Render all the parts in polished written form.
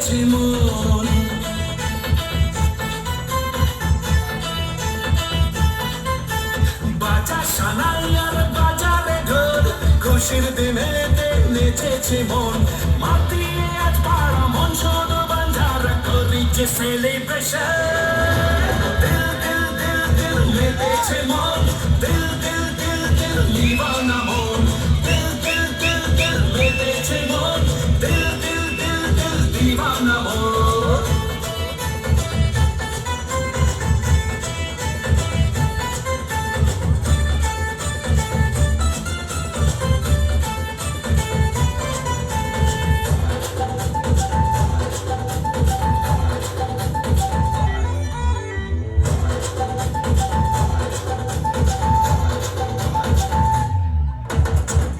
মেতেছে মন। বাজা সানাই আর বাজারে ঢোল, খুশির দিনেতে নেচেছে মন। মাতিয়ে আজ পাড়া মন শোন বাঞ্ঝার করিছে সেলিব্রেশন। দিল দিল দিল দিল মেতেছে মন, দিল দিল দিল দিল দিওয়ানা মন। দিল দিল দিল দিল মেতেছে মন, দিল দিল দিল দিল দিওয়ানা মন।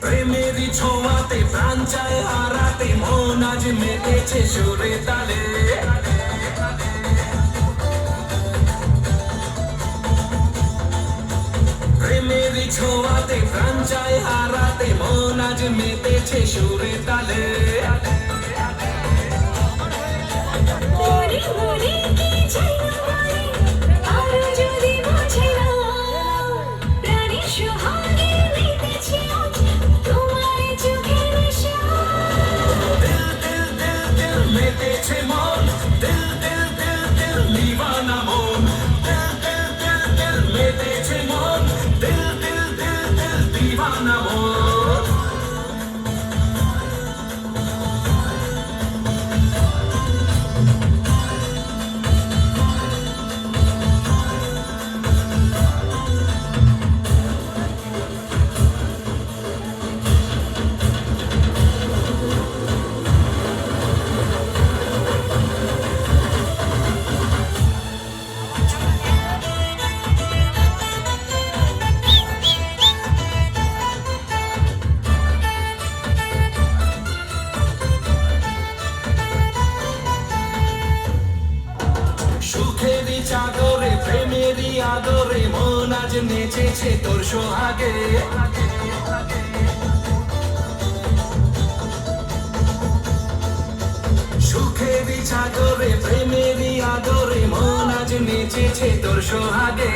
প্রেমেরই ছোঁয়াতে প্রাণ চায় হারাতে, মন আজ মেতেছে সুরে তালে। প্রেমেরই ছোঁয়াতে প্রাণ চায় হারাতে, মন আজ মেতেছে সুরে তালে। মনে মনে কি চাই না বলে, আরো যদি বোঝে না, প্রাণের সোহাগে মেতেছে আজ তোমার চোখের নেশা। দিল দিল দিল দিল মেতেছে মন, দিল দিল দিল দিল দিওয়ানা মন। দিল দিল দিল দিল মেতেছে মন, দিল দিল দিল দিল দিওয়ানা মন। সুখেরই চাদরে প্রেমেরই আদরে, মন আজ নেচেছে তোর সোহাগে। সুখেরই চাদরে প্রেমেরই আদরে, মন আজ নেচেছে তোর সোহাগে।